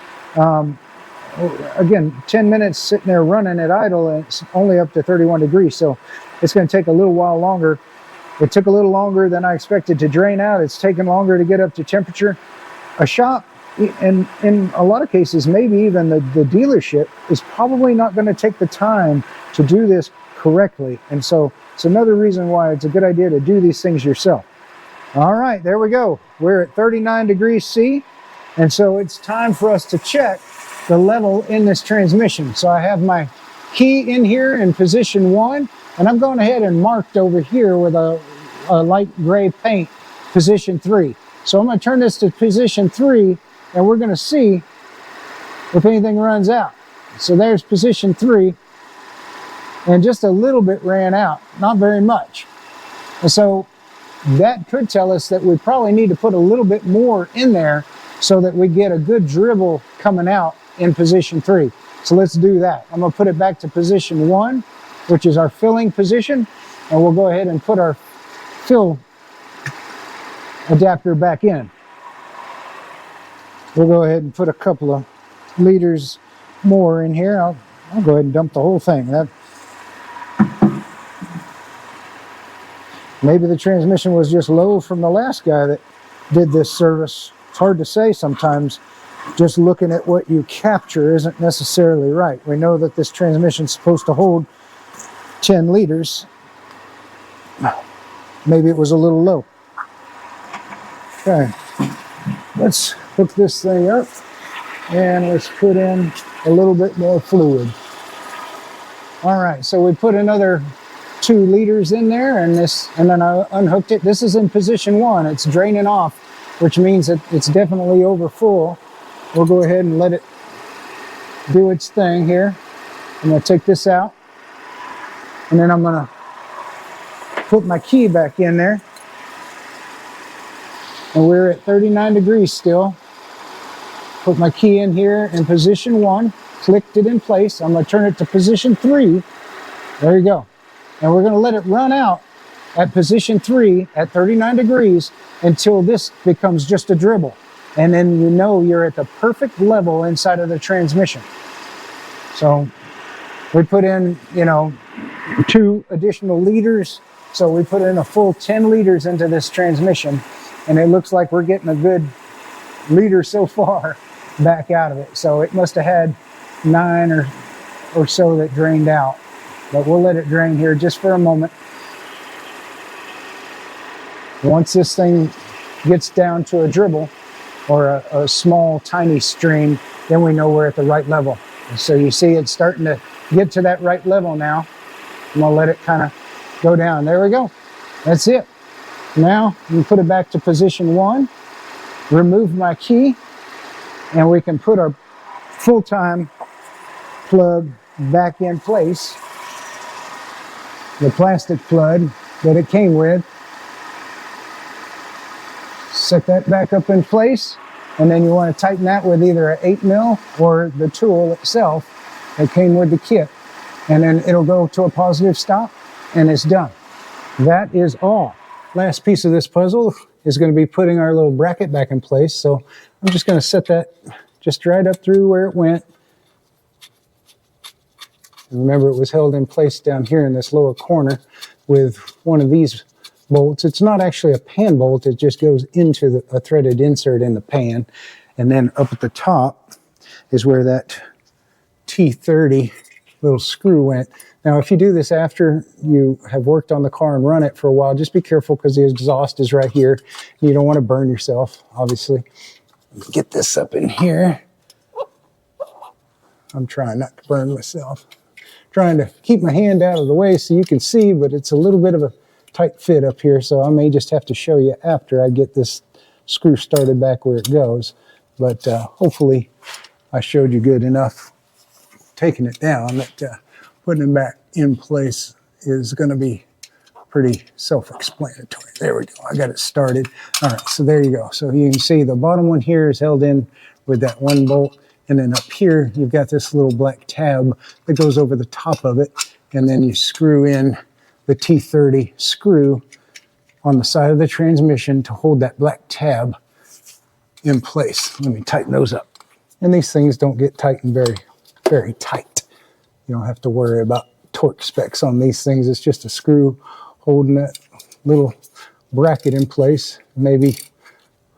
Again, 10 minutes sitting there running at idle, and it's only up to 31 degrees, so it's going to take a little while longer. It took a little longer than I expected to drain out. It's taken longer to get up to temperature. A shop, and in a lot of cases, maybe even the dealership, is probably not going to take the time to do this correctly. And so it's another reason why it's a good idea to do these things yourself. All right, there we go. We're at 39 degrees C, and so it's time for us to check the level in this transmission. So I have my key in here in position 1, and I'm going ahead and marked over here with a light gray paint, position 3. So I'm going to turn this to position 3, and we're going to see if anything runs out. So there's position 3, and just a little bit ran out, not very much. And so that could tell us that we probably need to put a little bit more in there so that we get a good dribble coming out in position 3. So let's do that. I'm going to put it back to position 1, which is our filling position, and we'll go ahead and put our fill adapter back in. We'll go ahead and put a couple of liters more in here. I'll go ahead and dump the whole thing. Maybe the transmission was just low from the last guy that did this service. It's hard to say sometimes. Just looking at what you capture isn't necessarily right. We know that this transmission is supposed to hold 10 liters. Maybe it was a little low. Okay, let's hook this thing up and let's put in a little bit more fluid. All right, so we put another 2 liters in there, and then I unhooked it. This is in position 1. It's draining off, which means that it's definitely over full. We'll go ahead and let it do its thing here. I'm going to take this out, and then I'm going to put my key back in there. And we're at 39 degrees still. Put my key in here in position 1, clicked it in place. I'm going to turn it to position 3. There you go. And we're going to let it run out at position 3 at 39 degrees until this becomes just a dribble. And then you know you're at the perfect level inside of the transmission. So we put in, 2 additional liters. So we put in a full 10 liters into this transmission. And it looks like we're getting a good liter so far back out of it. So it must have had 9 or so that drained out. But we'll let it drain here just for a moment. Once this thing gets down to a dribble or a small, tiny stream, then we know we're at the right level. And so you see it's starting to get to that right level now. I'm gonna let it kind of go down. There we go. That's it. Now you can put it back to position 1, remove my key, and we can put our full-time plug back in place. The plastic plug that it came with. Set that back up in place, and then you want to tighten that with either an 8mm or the tool itself that came with the kit. And then it'll go to a positive stop, and it's done. That is all. Last piece of this puzzle is going to be putting our little bracket back in place. So I'm just going to set that just right up through where it went. And remember, it was held in place down here in this lower corner with one of these bolts. It's not actually a pan bolt. It just goes into a threaded insert in the pan. And then up at the top is where that T30 little screw went. Now, if you do this after you have worked on the car and run it for a while, just be careful because the exhaust is right here. You don't want to burn yourself, obviously. Get this up in here. I'm trying not to burn myself. Trying to keep my hand out of the way so you can see, but it's a little bit of a tight fit up here, so I may just have to show you after I get this screw started back where it goes. But hopefully I showed you good enough taking it down that putting it back in place is going to be pretty self-explanatory. There we go. I got it started. All right, so there you go. So you can see the bottom one here is held in with that one bolt, and then up here you've got this little black tab that goes over the top of it, and then you screw in the T30 screw on the side of the transmission to hold that black tab in place. Let me tighten those up. And these things don't get tightened very, very tight. You don't have to worry about torque specs on these things. It's just a screw holding that little bracket in place. Maybe,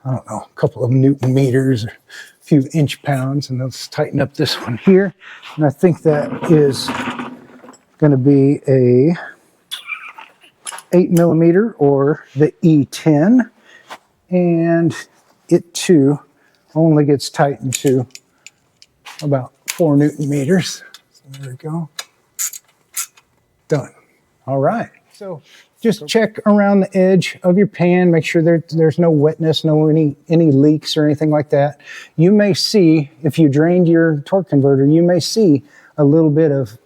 I don't know, a couple of Newton meters, or a few inch pounds. And let's tighten up this one here. And I think that is going to be a 8mm or the E10, and it too only gets tightened to about 4 Newton meters. So there we go. Done. All right. So just check around the edge of your pan, make sure there's no wetness, any leaks or anything like that. You may see, if you drained your torque converter, you may see a little bit of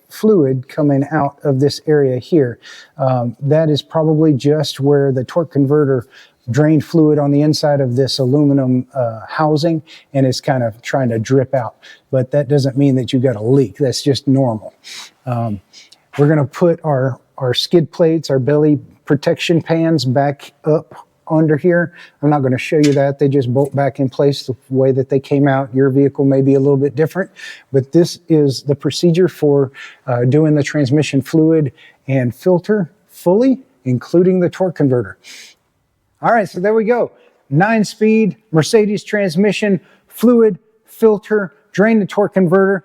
fluid coming out of this area here. That is probably just where the torque converter drained fluid on the inside of this aluminum housing, and it's kind of trying to drip out. But that doesn't mean that you got a leak. That's just normal. We're going to put our skid plates, our belly protection pans back up under here. I'm not going to show you that. They just bolt back in place the way that they came out. Your vehicle may be a little bit different, but this is the procedure for doing the transmission fluid and filter fully, including the torque converter. All right, so there we go. 9-speed Mercedes transmission, fluid, filter, drain the torque converter.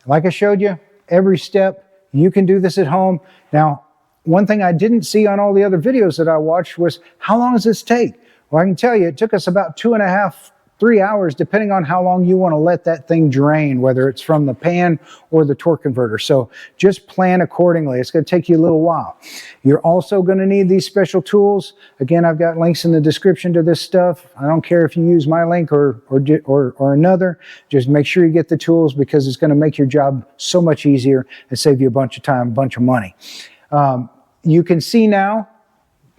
Like I showed you, every step, you can do this at home. Now, one thing I didn't see on all the other videos that I watched was, how long does this take? Well, I can tell you, it took us about 2.5 3 hours, depending on how long you want to let that thing drain, whether it's from the pan or the torque converter. So just plan accordingly. It's going to take you a little while. You're also going to need these special tools. Again, I've got links in the description to this stuff. I don't care if you use my link or another. Just make sure you get the tools, because it's going to make your job so much easier and save you a bunch of time, a bunch of money. You can see now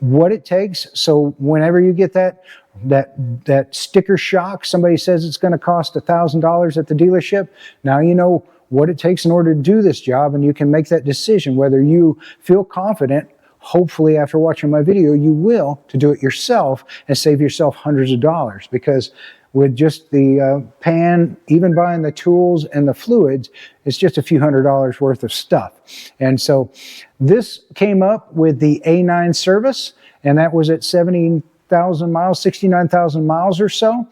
what it takes. So whenever you get that sticker shock, somebody says it's going to cost $1,000 at the dealership, now you know what it takes in order to do this job, and you can make that decision whether you feel confident. Hopefully after watching my video you will, to do it yourself and save yourself hundreds of dollars, because with just the pan, even buying the tools and the fluids, it's just a few $100s worth of stuff. And so this came up with the A9 service, and that was at 70,000 miles, 69,000 miles or so.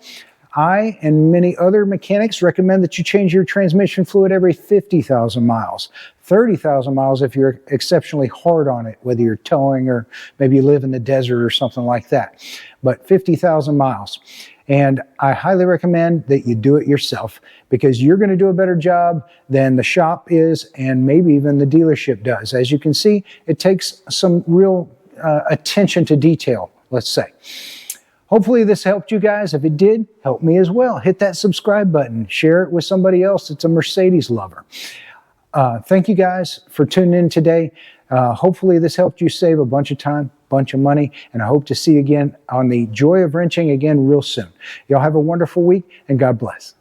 I and many other mechanics recommend that you change your transmission fluid every 50,000 miles. 30,000 miles if you're exceptionally hard on it, whether you're towing or maybe you live in the desert or something like that. But 50,000 miles. And I highly recommend that you do it yourself, because you're going to do a better job than the shop is, and maybe even the dealership does. As you can see, it takes some real attention to detail, let's say. Hopefully this helped you guys. If it did, help me as well. Hit that subscribe button. Share it with somebody else that's a Mercedes lover. Thank you guys for tuning in today. Hopefully this helped you save a bunch of time, bunch of money, and I hope to see you again on the Joy of Wrenching again real soon. Y'all have a wonderful week, and God bless.